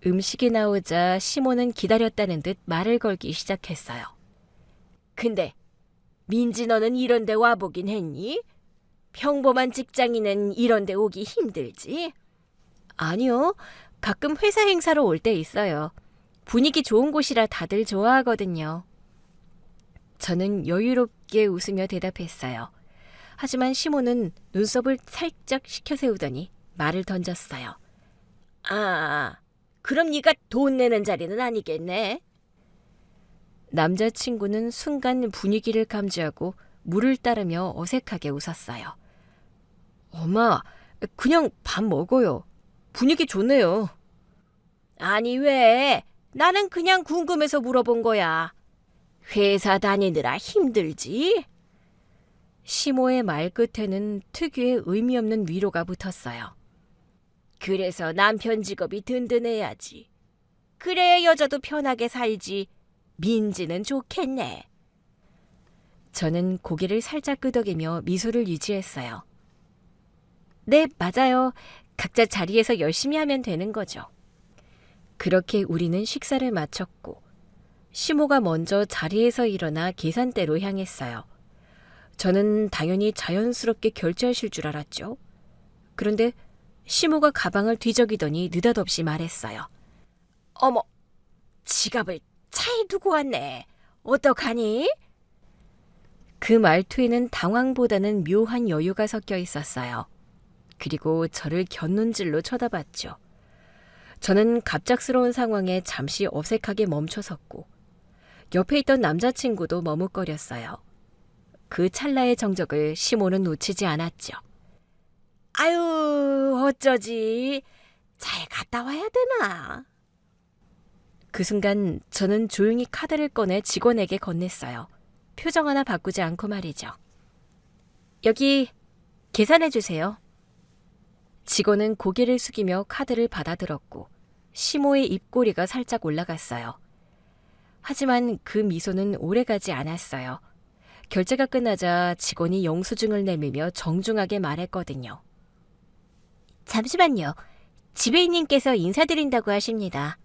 음식이 나오자 시모는 기다렸다는 듯 말을 걸기 시작했어요. 근데 민지 너는 이런 데 와보긴 했니? 평범한 직장인은 이런 데 오기 힘들지? 아니요. 가끔 회사 행사로 올 때 있어요. 분위기 좋은 곳이라 다들 좋아하거든요. 저는 여유롭게 웃으며 대답했어요. 하지만 시모는 눈썹을 살짝 식혀세우더니 말을 던졌어요. 아, 그럼 네가 돈 내는 자리는 아니겠네? 남자친구는 순간 분위기를 감지하고 물을 따르며 어색하게 웃었어요. 엄마, 그냥 밥 먹어요. 분위기 좋네요. 아니 왜? 나는 그냥 궁금해서 물어본 거야. 회사 다니느라 힘들지? 시모의 말끝에는 특유의 의미 없는 위로가 붙었어요. 그래서 남편 직업이 든든해야지. 그래야 여자도 편하게 살지. 민지는 좋겠네. 저는 고개를 살짝 끄덕이며 미소를 유지했어요. 네, 맞아요. 각자 자리에서 열심히 하면 되는 거죠. 그렇게 우리는 식사를 마쳤고 시모가 먼저 자리에서 일어나 계산대로 향했어요. 저는 당연히 자연스럽게 결제하실 줄 알았죠. 그런데 시모가 가방을 뒤적이더니 느닷없이 말했어요. 어머, 지갑을 차에 두고 왔네. 어떡하니? 그 말투에는 당황보다는 묘한 여유가 섞여 있었어요. 그리고 저를 곁눈질로 쳐다봤죠. 저는 갑작스러운 상황에 잠시 어색하게 멈춰섰고 옆에 있던 남자친구도 머뭇거렸어요. 그 찰나의 정적을 시모는 놓치지 않았죠. 아유, 어쩌지? 잘 갔다 와야 되나? 그 순간 저는 조용히 카드를 꺼내 직원에게 건넸어요. 표정 하나 바꾸지 않고 말이죠. 여기 계산해 주세요. 직원은 고개를 숙이며 카드를 받아들었고 시모의 입꼬리가 살짝 올라갔어요. 하지만 그 미소는 오래가지 않았어요. 결제가 끝나자 직원이 영수증을 내밀며 정중하게 말했거든요. 잠시만요. 지배인님께서 인사드린다고 하십니다.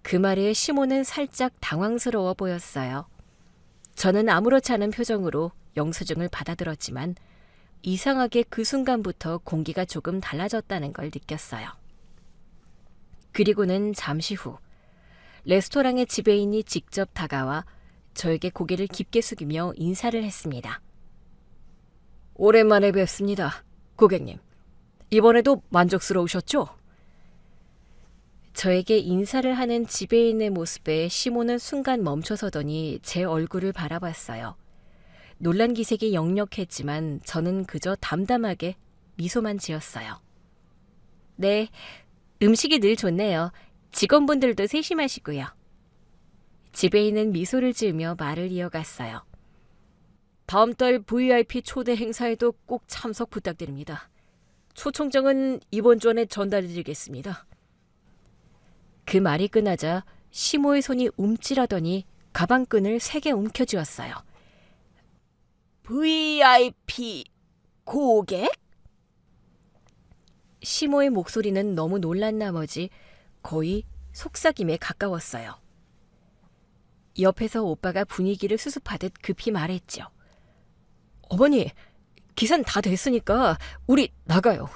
그 말에 시모는 살짝 당황스러워 보였어요. 저는 아무렇지 않은 표정으로 영수증을 받아들었지만 이상하게 그 순간부터 공기가 조금 달라졌다는 걸 느꼈어요. 그리고는 잠시 후 레스토랑의 지배인이 직접 다가와 저에게 고개를 깊게 숙이며 인사를 했습니다. 오랜만에 뵙습니다, 고객님. 이번에도 만족스러우셨죠? 저에게 인사를 하는 지배인의 모습에 시모는 순간 멈춰서더니 제 얼굴을 바라봤어요. 놀란 기색이 역력했지만 저는 그저 담담하게 미소만 지었어요. 네, 음식이 늘 좋네요. 직원분들도 세심하시고요. 지배인은 미소를 지으며 말을 이어갔어요. 다음 달 VIP 초대 행사에도 꼭 참석 부탁드립니다. 초청장은 이번 주 안에 전달해드리겠습니다. 그 말이 끝나자 시모의 손이 움찔하더니 가방끈을 3개 움켜쥐었어요. VIP 고객? 시모의 목소리는 너무 놀란 나머지 거의 속삭임에 가까웠어요. 옆에서 오빠가 분위기를 수습하듯 급히 말했죠. 어머니, 계산 다 됐으니까 우리 나가요.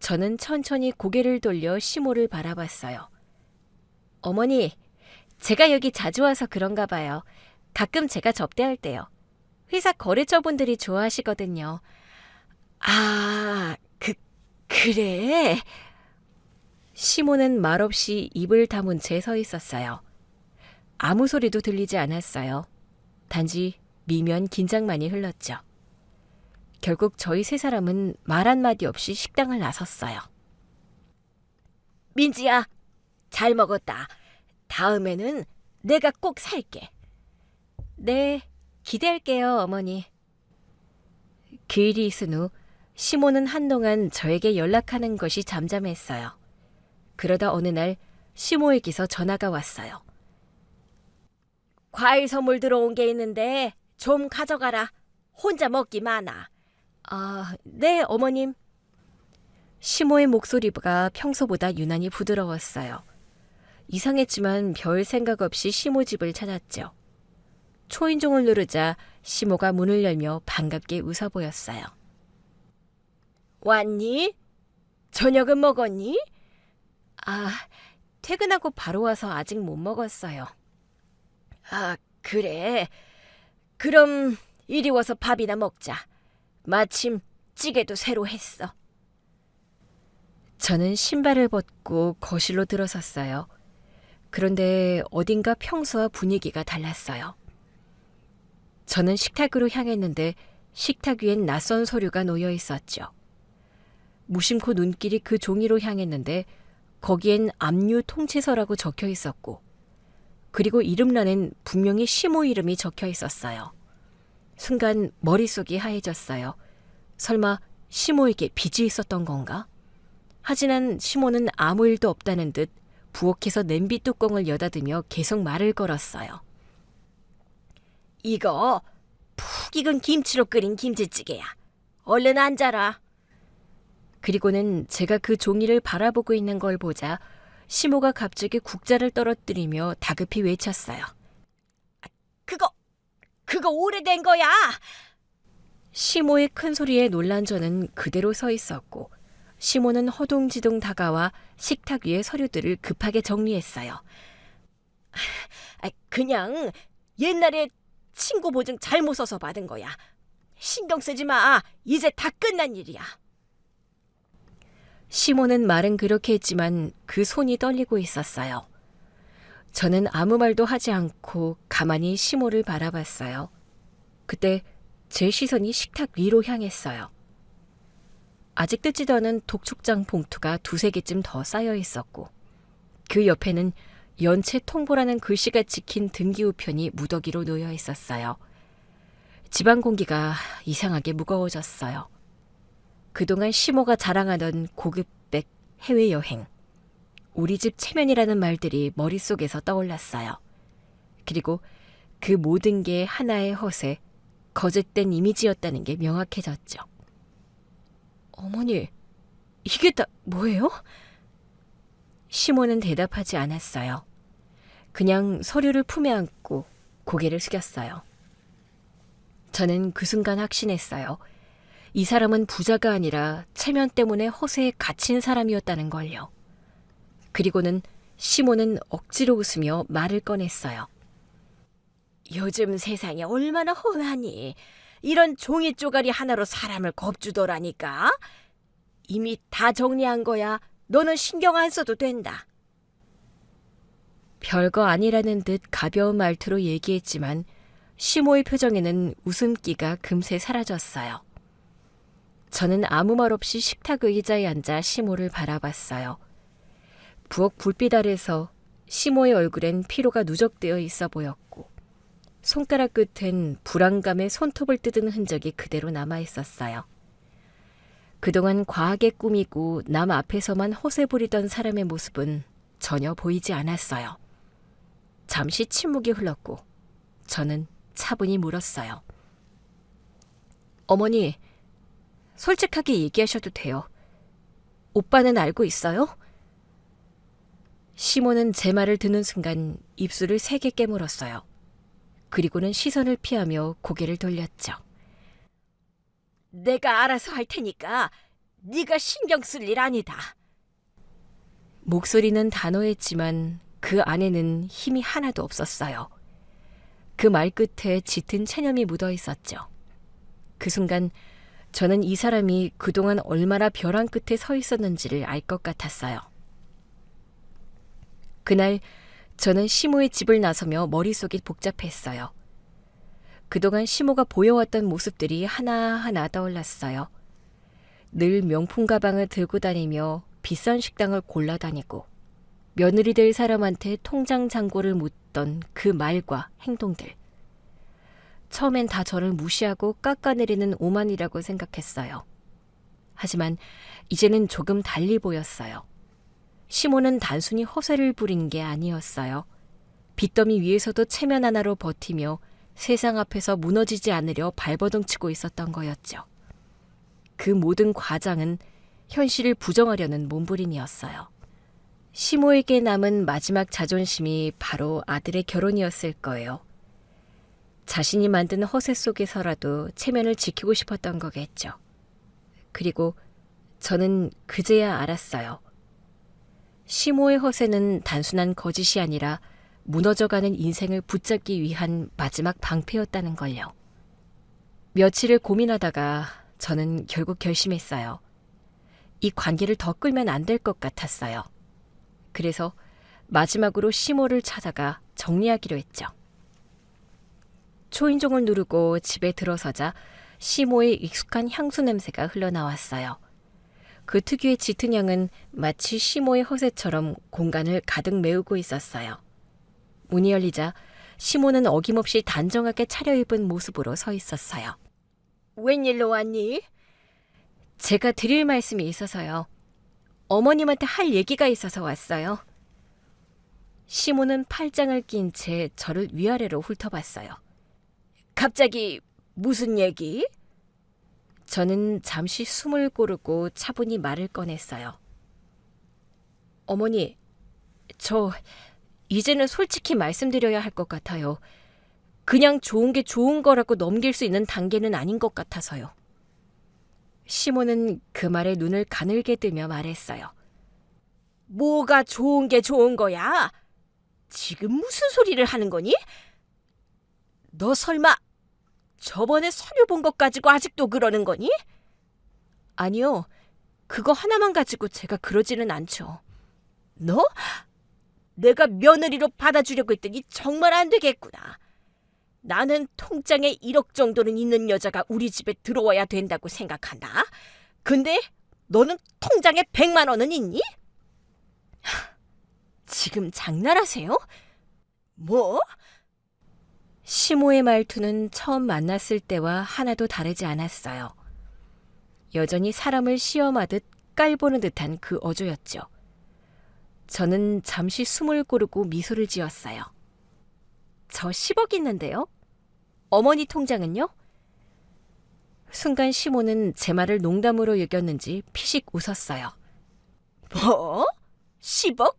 저는 천천히 고개를 돌려 시모를 바라봤어요. 어머니, 제가 여기 자주 와서 그런가 봐요. 가끔 제가 접대할 때요. 회사 거래처분들이 좋아하시거든요. 아, 그래? 시모는 말없이 입을 다문 채 서 있었어요. 아무 소리도 들리지 않았어요. 단지 미면 긴장만이 흘렀죠. 결국 저희 3사람은 말 한마디 없이 식당을 나섰어요. 민지야, 잘 먹었다. 다음에는 내가 꼭 살게. 네, 기대할게요, 어머니. 그 일이 있은 후 시모는 한동안 저에게 연락하는 것이 잠잠했어요. 그러다 어느 날 시모에게서 전화가 왔어요. 과일 선물 들어온 게 있는데 좀 가져가라. 혼자 먹기 많아. 아, 네, 어머님. 시모의 목소리가 평소보다 유난히 부드러웠어요. 이상했지만 별 생각 없이 시모 집을 찾았죠. 초인종을 누르자 시모가 문을 열며 반갑게 웃어 보였어요. 왔니? 저녁은 먹었니? 아, 퇴근하고 바로 와서 아직 못 먹었어요. 아, 그래. 그럼 이리 와서 밥이나 먹자. 마침 찌개도 새로 했어. 저는 신발을 벗고 거실로 들어섰어요. 그런데 어딘가 평소와 분위기가 달랐어요. 저는 식탁으로 향했는데 식탁 위엔 낯선 서류가 놓여 있었죠. 무심코 눈길이 그 종이로 향했는데 거기엔 압류 통치서라고 적혀 있었고, 그리고 이름란엔 분명히 시모 이름이 적혀 있었어요. 순간 머릿속이 하얘졌어요. 설마 시모에게 빚이 있었던 건가? 하지만 시모는 아무 일도 없다는 듯 부엌에서 냄비 뚜껑을 여닫으며 계속 말을 걸었어요. 이거 푹 익은 김치로 끓인 김치찌개야. 얼른 앉아라. 그리고는 제가 그 종이를 바라보고 있는 걸 보자 시모가 갑자기 국자를 떨어뜨리며 다급히 외쳤어요. 그거 오래된 거야. 시모의 큰 소리에 놀란 저는 그대로 서 있었고, 시모는 허둥지둥 다가와 식탁 위의 서류들을 급하게 정리했어요. 그냥 옛날에 친구 보증 잘못 써서 받은 거야. 신경 쓰지 마. 이제 다 끝난 일이야. 시모는 말은 그렇게 했지만 그 손이 떨리고 있었어요. 저는 아무 말도 하지 않고 가만히 시모를 바라봤어요. 그때 제 시선이 식탁 위로 향했어요. 아직 뜯지도 않은 독촉장 봉투가 2-3개쯤 더 쌓여 있었고, 그 옆에는 연체 통보라는 글씨가 찍힌 등기우편이 무더기로 놓여 있었어요. 집안 공기가 이상하게 무거워졌어요. 그동안 시모가 자랑하던 고급백, 해외여행, 우리 집 체면이라는 말들이 머릿속에서 떠올랐어요. 그리고 그 모든 게 하나의 헛에 거짓된 이미지였다는 게 명확해졌죠. 어머니, 이게 다 뭐예요? 시모는 대답하지 않았어요. 그냥 서류를 품에 안고 고개를 숙였어요. 저는 그 순간 확신했어요. 이 사람은 부자가 아니라 체면 때문에 허세에 갇힌 사람이었다는 걸요. 그리고는 시모는 억지로 웃으며 말을 꺼냈어요. 요즘 세상에 얼마나 험하니. 이런 종이 쪼가리 하나로 사람을 겁주더라니까. 이미 다 정리한 거야. 너는 신경 안 써도 된다. 별거 아니라는 듯 가벼운 말투로 얘기했지만 시모의 표정에는 웃음기가 금세 사라졌어요. 저는 아무 말 없이 식탁 의자에 앉아 시모를 바라봤어요. 부엌 불빛 아래서 시모의 얼굴엔 피로가 누적되어 있어 보였고, 손가락 끝엔 불안감에 손톱을 뜯은 흔적이 그대로 남아 있었어요. 그동안 과하게 꾸미고 남 앞에서만 허세 부리던 사람의 모습은 전혀 보이지 않았어요. 잠시 침묵이 흘렀고 저는 차분히 물었어요. 어머니, 솔직하게 얘기하셔도 돼요. 오빠는 알고 있어요? 시모는 제 말을 듣는 순간 입술을 세게 깨물었어요. 그리고는 시선을 피하며 고개를 돌렸죠. 내가 알아서 할 테니까 네가 신경 쓸 일 아니다. 목소리는 단호했지만 그 안에는 힘이 하나도 없었어요. 그 말 끝에 짙은 체념이 묻어 있었죠. 그 순간 저는 이 사람이 그동안 얼마나 벼랑 끝에 서 있었는지를 알 것 같았어요. 그날 저는 시모의 집을 나서며 머릿속이 복잡했어요. 그동안 시모가 보여왔던 모습들이 하나하나 떠올랐어요. 늘 명품 가방을 들고 다니며 비싼 식당을 골라다니고 며느리 될 사람한테 통장 잔고를 묻던 그 말과 행동들. 처음엔 다 저를 무시하고 깎아내리는 오만이라고 생각했어요. 하지만 이제는 조금 달리 보였어요. 시모는 단순히 허세를 부린 게 아니었어요. 빚더미 위에서도 체면 하나로 버티며 세상 앞에서 무너지지 않으려 발버둥치고 있었던 거였죠. 그 모든 과장은 현실을 부정하려는 몸부림이었어요. 시모에게 남은 마지막 자존심이 바로 아들의 결혼이었을 거예요. 자신이 만든 허세 속에서라도 체면을 지키고 싶었던 거겠죠. 그리고 저는 그제야 알았어요. 시모의 허세는 단순한 거짓이 아니라 무너져가는 인생을 붙잡기 위한 마지막 방패였다는 걸요. 며칠을 고민하다가 저는 결국 결심했어요. 이 관계를 더 끌면 안 될 것 같았어요. 그래서 마지막으로 시모를 찾아가 정리하기로 했죠. 초인종을 누르고 집에 들어서자 시모의 익숙한 향수 냄새가 흘러나왔어요. 그 특유의 짙은 향은 마치 시모의 허세처럼 공간을 가득 메우고 있었어요. 문이 열리자 시모는 어김없이 단정하게 차려입은 모습으로 서 있었어요. 웬일로 왔니? 제가 드릴 말씀이 있어서요. 어머님한테 할 얘기가 있어서 왔어요. 시모는 팔짱을 낀 채 저를 위아래로 훑어봤어요. 갑자기 무슨 얘기? 저는 잠시 숨을 고르고 차분히 말을 꺼냈어요. 어머니, 저 이제는 솔직히 말씀드려야 할 것 같아요. 그냥 좋은 게 좋은 거라고 넘길 수 있는 단계는 아닌 것 같아서요. 시모는 그 말에 눈을 가늘게 뜨며 말했어요. 뭐가 좋은 게 좋은 거야? 지금 무슨 소리를 하는 거니? 너 설마 저번에 서류 본 것 가지고 아직도 그러는 거니? 아니요. 그거 하나만 가지고 제가 그러지는 않죠. 너? 내가 며느리로 받아주려고 했더니 정말 안 되겠구나. 나는 통장에 1억 정도는 있는 여자가 우리 집에 들어와야 된다고 생각한다. 근데 너는 통장에 100만 원은 있니? 지금 장난하세요? 뭐? 시모의 말투는 처음 만났을 때와 하나도 다르지 않았어요. 여전히 사람을 시험하듯 깔보는 듯한 그 어조였죠. 저는 잠시 숨을 고르고 미소를 지었어요. 저 10억 있는데요? 어머니 통장은요? 순간 시모는 제 말을 농담으로 여겼는지 피식 웃었어요. 뭐? 10억?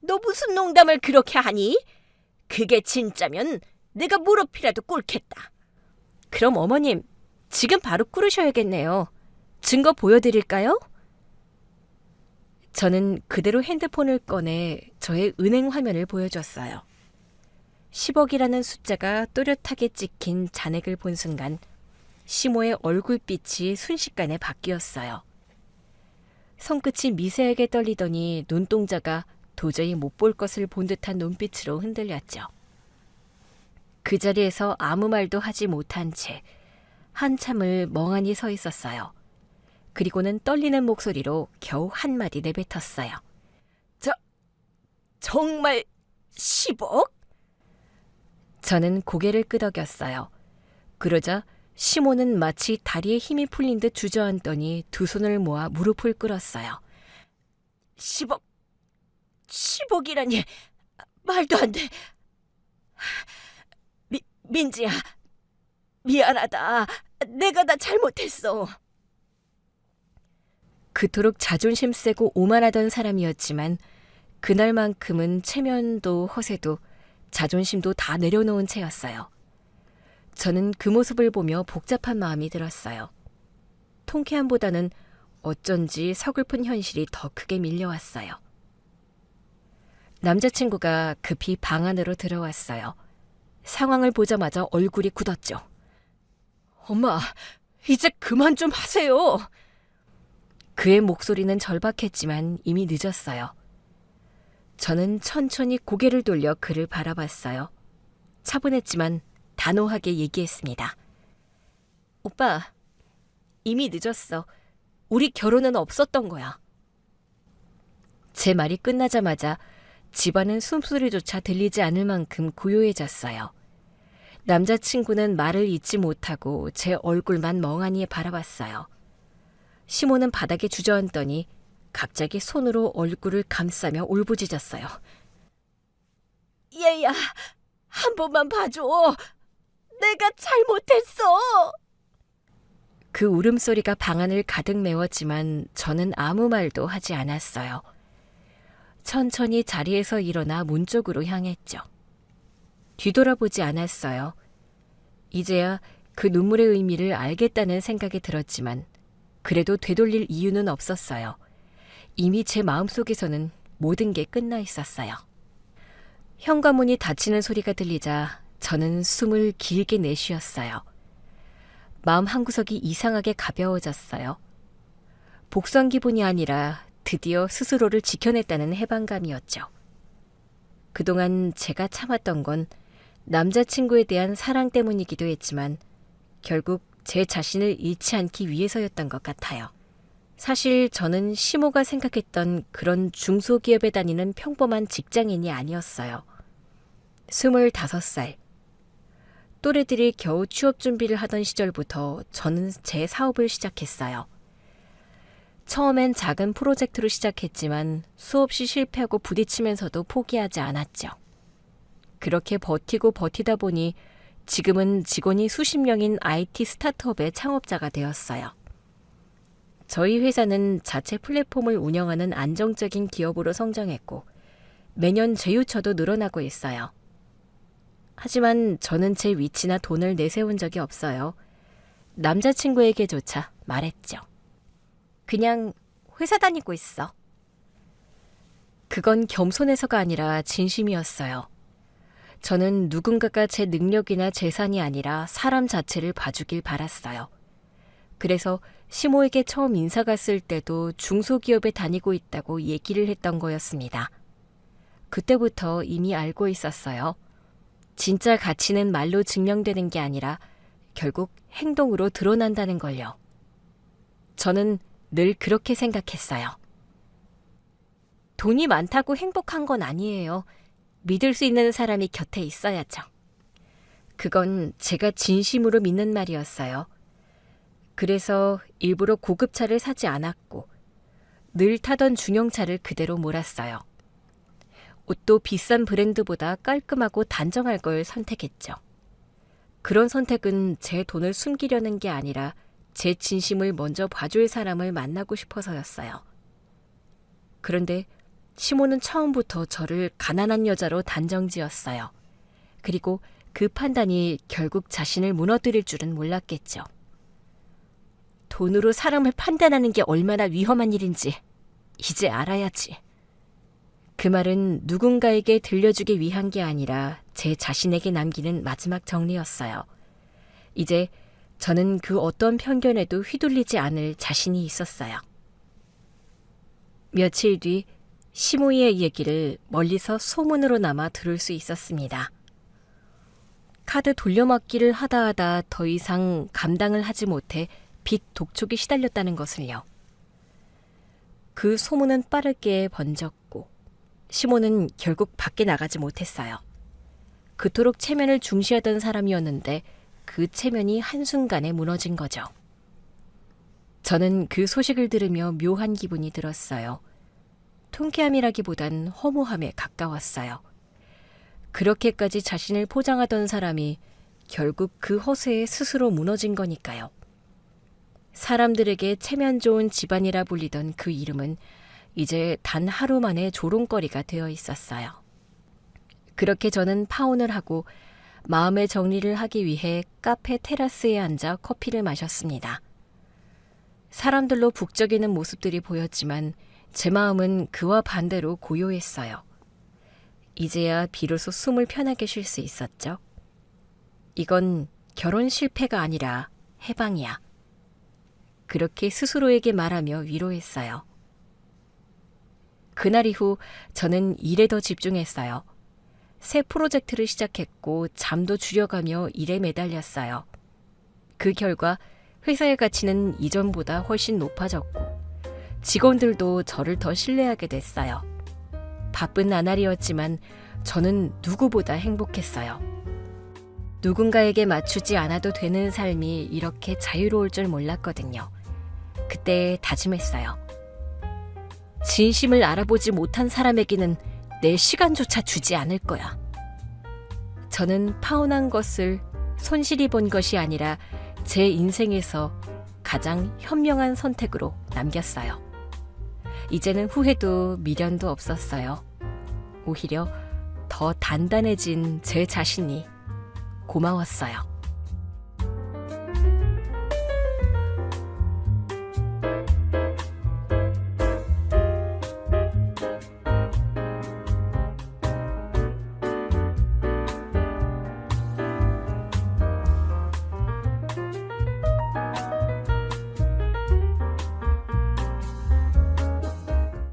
너 무슨 농담을 그렇게 하니? 그게 진짜면 내가 무릎이라도 꿇겠다. 그럼 어머님, 지금 바로 꿇으셔야겠네요. 증거 보여드릴까요? 저는 그대로 핸드폰을 꺼내 저의 은행 화면을 보여줬어요. 10억이라는 숫자가 또렷하게 찍힌 잔액을 본 순간 시모의 얼굴빛이 순식간에 바뀌었어요. 손끝이 미세하게 떨리더니 눈동자가 도저히 못 볼 것을 본 듯한 눈빛으로 흔들렸죠. 그 자리에서 아무 말도 하지 못한 채 한참을 멍하니 서 있었어요. 그리고는 떨리는 목소리로 겨우 한마디 내뱉었어요. 정말 10억? 저는 고개를 끄덕였어요. 그러자 시모는 마치 다리에 힘이 풀린 듯 주저앉더니 두 손을 모아 무릎을 꿇었어요. 10억이라니 말도 안 돼. 민지야, 미안하다. 내가 다 잘못했어. 그토록 자존심 세고 오만하던 사람이었지만 그날만큼은 체면도 허세도 자존심도 다 내려놓은 채였어요. 저는 그 모습을 보며 복잡한 마음이 들었어요. 통쾌함보다는 어쩐지 서글픈 현실이 더 크게 밀려왔어요. 남자친구가 급히 방 안으로 들어왔어요. 상황을 보자마자 얼굴이 굳었죠. 엄마, 이제 그만 좀 하세요. 그의 목소리는 절박했지만 이미 늦었어요. 저는 천천히 고개를 돌려 그를 바라봤어요. 차분했지만 단호하게 얘기했습니다. 오빠, 이미 늦었어. 우리 결혼은 없었던 거야. 제 말이 끝나자마자 집안은 숨소리조차 들리지 않을 만큼 고요해졌어요. 남자친구는 말을 잇지 못하고 제 얼굴만 멍하니 바라봤어요. 시모는 바닥에 주저앉더니 갑자기 손으로 얼굴을 감싸며 울부짖었어요. 얘야, 한 번만 봐줘. 내가 잘못했어. 그 울음소리가 방 안을 가득 메웠지만 저는 아무 말도 하지 않았어요. 천천히 자리에서 일어나 문 쪽으로 향했죠. 뒤돌아보지 않았어요. 이제야 그 눈물의 의미를 알겠다는 생각이 들었지만 그래도 되돌릴 이유는 없었어요. 이미 제 마음속에서는 모든 게 끝나 있었어요. 현관문이 닫히는 소리가 들리자 저는 숨을 길게 내쉬었어요. 마음 한구석이 이상하게 가벼워졌어요. 복선 기분이 아니라 드디어 스스로를 지켜냈다는 해방감이었죠. 그동안 제가 참았던 건 남자친구에 대한 사랑 때문이기도 했지만 결국 제 자신을 잃지 않기 위해서였던 것 같아요. 사실 저는 시모가 생각했던 그런 중소기업에 다니는 평범한 직장인이 아니었어요. 25살. 또래들이 겨우 취업 준비를 하던 시절부터 저는 제 사업을 시작했어요. 처음엔 작은 프로젝트로 시작했지만 수없이 실패하고 부딪히면서도 포기하지 않았죠. 그렇게 버티고 버티다 보니 지금은 직원이 수십 명인 IT 스타트업의 창업자가 되었어요. 저희 회사는 자체 플랫폼을 운영하는 안정적인 기업으로 성장했고 매년 제휴처도 늘어나고 있어요. 하지만 저는 제 위치나 돈을 내세운 적이 없어요. 남자친구에게조차 말했죠. 그냥 회사 다니고 있어. 그건 겸손해서가 아니라 진심이었어요. 저는 누군가가 제 능력이나 재산이 아니라 사람 자체를 봐주길 바랐어요. 그래서 시모에게 처음 인사 갔을 때도 중소기업에 다니고 있다고 얘기를 했던 거였습니다. 그때부터 이미 알고 있었어요. 진짜 가치는 말로 증명되는 게 아니라 결국 행동으로 드러난다는 걸요. 저는 늘 그렇게 생각했어요. 돈이 많다고 행복한 건 아니에요. 믿을 수 있는 사람이 곁에 있어야죠. 그건 제가 진심으로 믿는 말이었어요. 그래서 일부러 고급차를 사지 않았고 늘 타던 중형차를 그대로 몰았어요. 옷도 비싼 브랜드보다 깔끔하고 단정할 걸 선택했죠. 그런 선택은 제 돈을 숨기려는 게 아니라 제 진심을 먼저 봐줄 사람을 만나고 싶어서였어요. 그런데 시모는 처음부터 저를 가난한 여자로 단정지었어요. 그리고 그 판단이 결국 자신을 무너뜨릴 줄은 몰랐겠죠. 돈으로 사람을 판단하는 게 얼마나 위험한 일인지 이제 알아야지. 그 말은 누군가에게 들려주기 위한 게 아니라 제 자신에게 남기는 마지막 정리였어요. 이제 저는 그 어떤 편견에도 휘둘리지 않을 자신이 있었어요. 며칠 뒤 시모이의 얘기를 멀리서 소문으로나마 들을 수 있었습니다. 카드 돌려막기를 하다 더 이상 감당을 하지 못해 빚 독촉에 시달렸다는 것을요. 그 소문은 빠르게 번졌고 시모는 결국 밖에 나가지 못했어요. 그토록 체면을 중시하던 사람이었는데 그 체면이 한순간에 무너진 거죠. 저는 그 소식을 들으며 묘한 기분이 들었어요. 통쾌함이라기보단 허무함에 가까웠어요. 그렇게까지 자신을 포장하던 사람이 결국 그 허세에 스스로 무너진 거니까요. 사람들에게 체면 좋은 집안이라 불리던 그 이름은 이제 단 하루 만에 조롱거리가 되어 있었어요. 그렇게 저는 파혼을 하고 마음의 정리를 하기 위해 카페 테라스에 앉아 커피를 마셨습니다. 사람들로 북적이는 모습들이 보였지만 제 마음은 그와 반대로 고요했어요. 이제야 비로소 숨을 편하게 쉴 수 있었죠. 이건 결혼 실패가 아니라 해방이야. 그렇게 스스로에게 말하며 위로했어요. 그날 이후 저는 일에 더 집중했어요. 새 프로젝트를 시작했고 잠도 줄여가며 일에 매달렸어요. 그 결과 회사의 가치는 이전보다 훨씬 높아졌고 직원들도 저를 더 신뢰하게 됐어요. 바쁜 나날이었지만 저는 누구보다 행복했어요. 누군가에게 맞추지 않아도 되는 삶이 이렇게 자유로울 줄 몰랐거든요. 그때 다짐했어요. 진심을 알아보지 못한 사람에게는 내 시간조차 주지 않을 거야. 저는 파혼한 것을 손실이 본 것이 아니라 제 인생에서 가장 현명한 선택으로 남겼어요. 이제는 후회도 미련도 없었어요. 오히려 더 단단해진 제 자신이 고마웠어요.